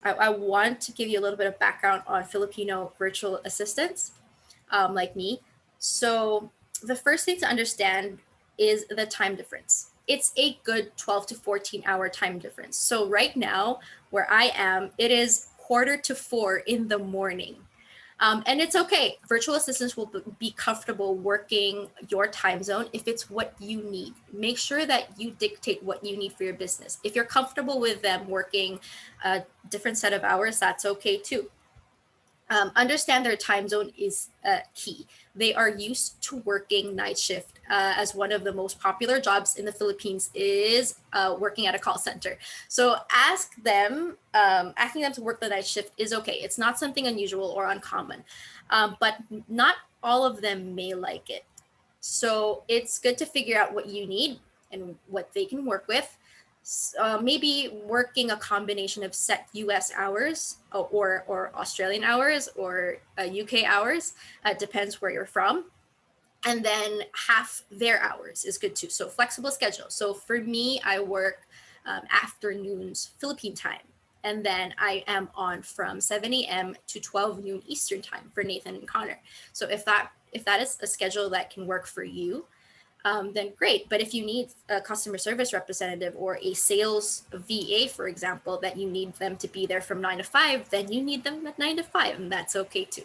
I want to give you a little bit of background on Filipino virtual assistants like me. So the first thing to understand is the time difference. It's a good 12 to 14-hour time difference. So right now, where I am, it is 3:45 in the morning. And it's okay. Virtual assistants will be comfortable working your time zone if it's what you need. Make sure that you dictate what you need for your business. If you're comfortable with them working a different set of hours, that's okay too. Understand their time zone is key. They are used to working night shift, as one of the most popular jobs in the Philippines is working at a call center. So asking them to work the night shift is okay. It's not something unusual or uncommon, but not all of them may like it. So it's good to figure out what you need and what they can work with. Maybe working a combination of set US hours or Australian hours or UK hours, depends where you're from. And then half their hours is good too. So flexible schedule. So for me, I work afternoons Philippine time. And then I am on from 7 a.m. to 12 noon Eastern time for Nathan and Connor. So if that is a schedule that can work for you, then great. But if you need a customer service representative or a sales VA, for example, that you need them to be there from 9 to 5, then you need them at 9 to 5, and that's okay too.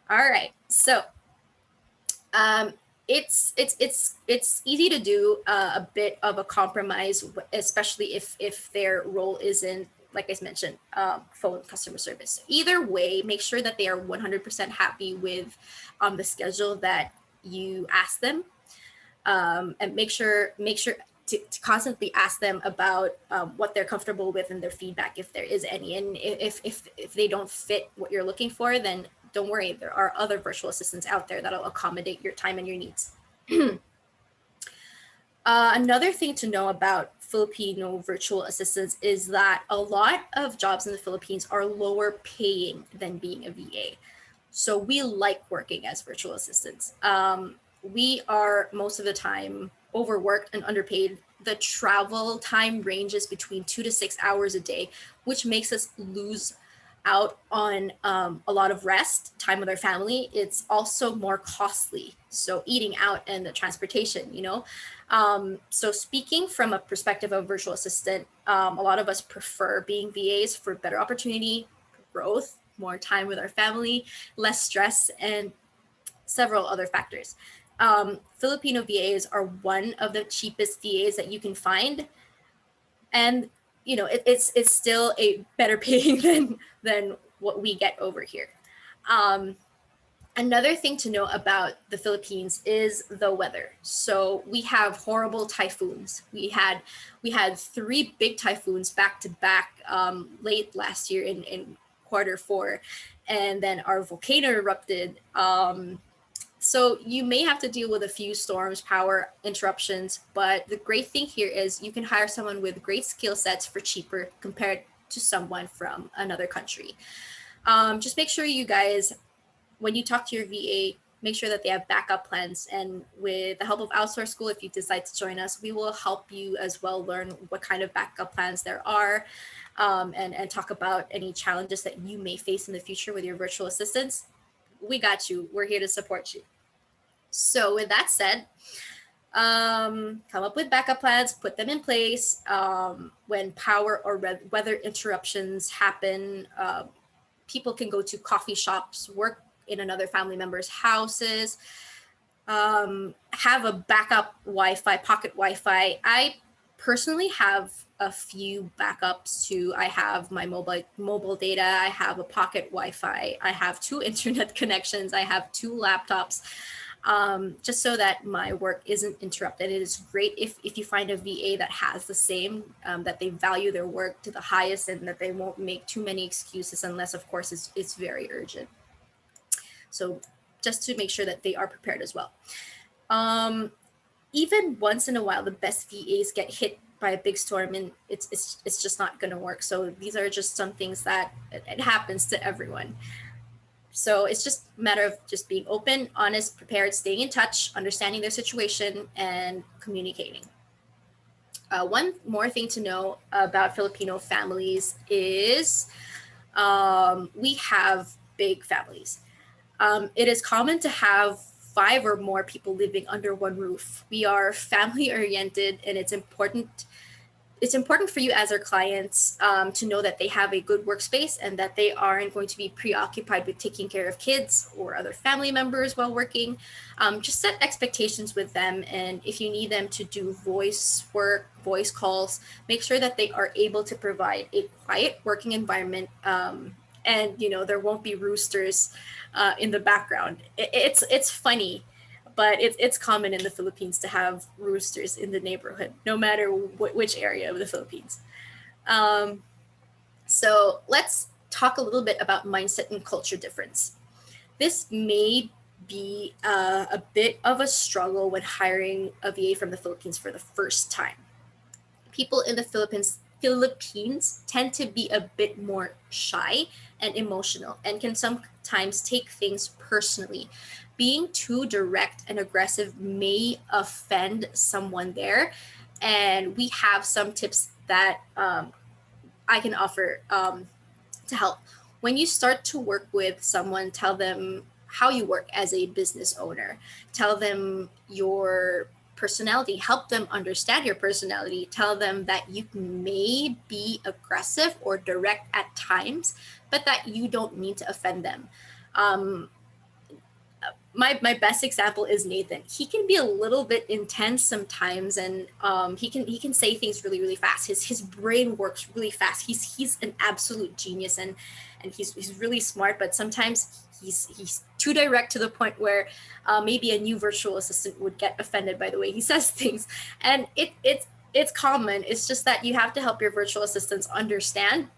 All right. So it's easy to do a bit of a compromise, especially if their role isn't, like I mentioned, phone customer service. Either way, make sure that they are 100% happy with the schedule that you ask them. And make sure to constantly ask them about what they're comfortable with and their feedback, if there is any. And if they don't fit what you're looking for, then don't worry. There are other virtual assistants out there that'll accommodate your time and your needs. Another thing to know about Filipino virtual assistants is that a lot of jobs in the Philippines are lower paying than being a VA. So we like working as virtual assistants. We are most of the time overworked and underpaid. The travel time ranges between 2 to 6 hours a day, which makes us lose out on a lot of rest, time with our family. It's also more costly. So eating out and the transportation, So speaking from a perspective of virtual assistant, a lot of us prefer being VAs for better opportunity, growth, more time with our family, less stress, and several other factors. Filipino VAs are one of the cheapest VAs that you can find, and it's still a better paying than what we get over here. Another thing to know about the Philippines is the weather. So we have horrible typhoons. We had 3 big typhoons back to back late last year in Q4, and then our volcano erupted. So you may have to deal with a few storms, power interruptions, but the great thing here is you can hire someone with great skill sets for cheaper compared to someone from another country. Just make sure you guys, when you talk to your VA, make sure that they have backup plans. And with the help of Outsource School, if you decide to join us, we will help you as well learn what kind of backup plans there are, and talk about any challenges that you may face in the future with your virtual assistants. We got you. We're here to support you. So with that said, come up with backup plans, put them in place. When power or weather interruptions happen, people can go to coffee shops, work in another family member's houses, have a backup Wi-Fi, pocket Wi-Fi. I personally have a few backups too. I have my mobile data, I have a pocket Wi-Fi, I have 2 internet connections, I have 2 laptops, just so that my work isn't interrupted. It is great if you find a VA that has the same, that they value their work to the highest and that they won't make too many excuses unless, of course, it's very urgent. So just to make sure that they are prepared as well. Even once in a while, the best VAs get hit by a big storm and it's just not going to work. So these are just some things that it happens to everyone. So it's just a matter of just being open, honest, prepared, staying in touch, understanding their situation, and communicating. One more thing to know about Filipino families is we have big families. It is common to have 5 or more people living under one roof. We are family oriented, and it's important for you as our clients to know that they have a good workspace and that they aren't going to be preoccupied with taking care of kids or other family members while working. Just set expectations with them, and if you need them to do voice work, voice calls, make sure that they are able to provide a quiet working environment. And there won't be roosters in the background. It's funny, but it's common in the Philippines to have roosters in the neighborhood, no matter which area of the Philippines. Um, so let's talk a little bit about mindset and culture difference. This may be a bit of a struggle when hiring a VA from the Philippines for the first time. People in the Philippines tend to be a bit more shy and emotional and can sometimes take things personally. Being too direct and aggressive may offend someone there. And we have some tips that I can offer to help. When you start to work with someone, tell them how you work as a business owner. Tell them your personality. Help them understand your personality. Tell them that you may be aggressive or direct at times, but that you don't mean to offend them. Um, my best example is Nathan. He can be a little bit intense sometimes, and he can say things really really fast. His brain works really fast. He's an absolute genius, and he's really smart. But sometimes he's too direct to the point where maybe a new virtual assistant would get offended by the way he says things, and it's common. It's just that you have to help your virtual assistants understand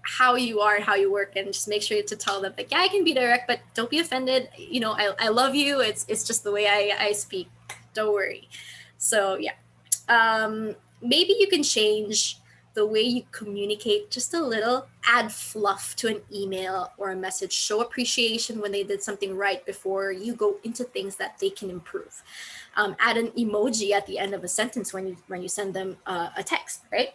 how you are and how you work, and just make sure to tell them like, yeah, I can be direct, but don't be offended. I love you. It's just the way I speak. Don't worry. So yeah, maybe you can change the way you communicate just a little. Add fluff to an email or a message. Show appreciation when they did something right before you go into things that they can improve. Add an emoji at the end of a sentence when you send them a text, right?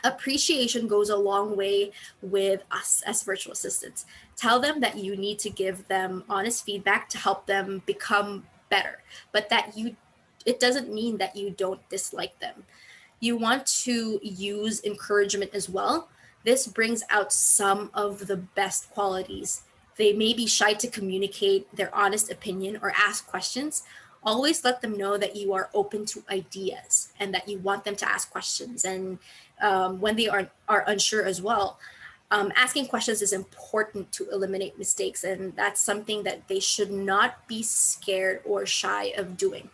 Appreciation goes a long way with us as virtual assistants. Tell them that you need to give them honest feedback to help them become better, but it doesn't mean that you don't dislike them. You want to use encouragement as well. This brings out some of the best qualities. They may be shy to communicate their honest opinion or ask questions. Always let them know that you are open to ideas and that you want them to ask questions. And when they are unsure as well, asking questions is important to eliminate mistakes. And that's something that they should not be scared or shy of doing.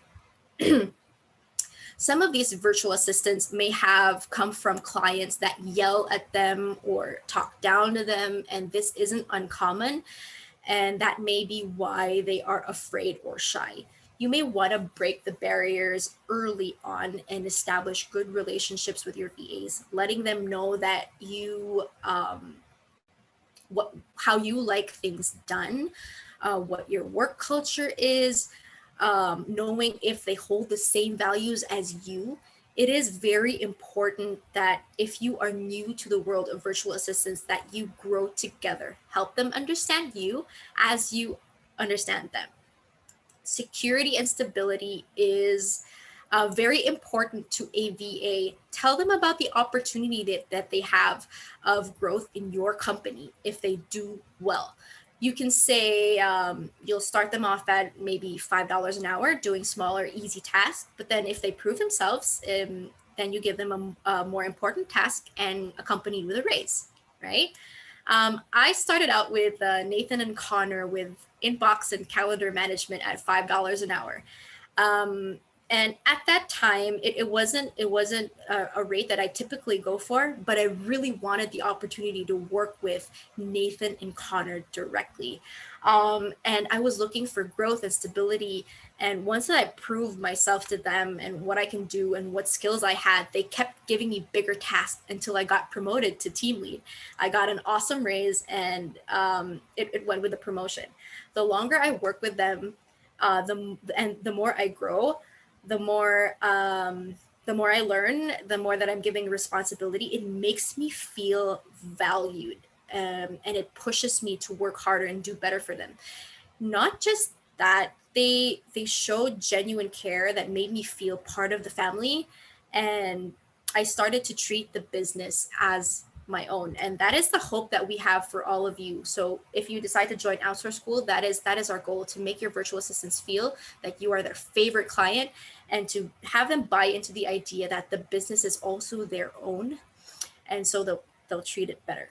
Some of these virtual assistants may have come from clients that yell at them or talk down to them, and this isn't uncommon. And that may be why they are afraid or shy. You may want to break the barriers early on and establish good relationships with your VAs, letting them know that how you like things done, what your work culture is, knowing if they hold the same values as you. It is very important that if you are new to the world of virtual assistants, that you grow together. Help them understand you as you understand them. Security and stability is very important to a VA. Tell them about the opportunity that they have of growth in your company if they do well. You can say you'll start them off at maybe $5 an hour doing smaller, easy tasks. But then if they prove themselves, then you give them a more important task and accompanied with a raise, right? I started out with Nathan and Connor with inbox and calendar management at $5 an hour. And at that time, it wasn't a rate that I typically go for, but I really wanted the opportunity to work with Nathan and Connor directly. And I was looking for growth and stability. And once I proved myself to them and what I can do and what skills I had, they kept giving me bigger tasks until I got promoted to team lead. I got an awesome raise, and it went with the promotion. The longer I work with them, the more I grow, the more I learn, the more that I'm giving responsibility, it makes me feel valued, and it pushes me to work harder and do better for them. Not just that, they showed genuine care that made me feel part of the family, and I started to treat the business as my own. And that is the hope that we have for all of you. So if you decide to join Outsource School, that is our goal, to make your virtual assistants feel like you are their favorite client, and to have them buy into the idea that the business is also their own, and so they'll treat it better.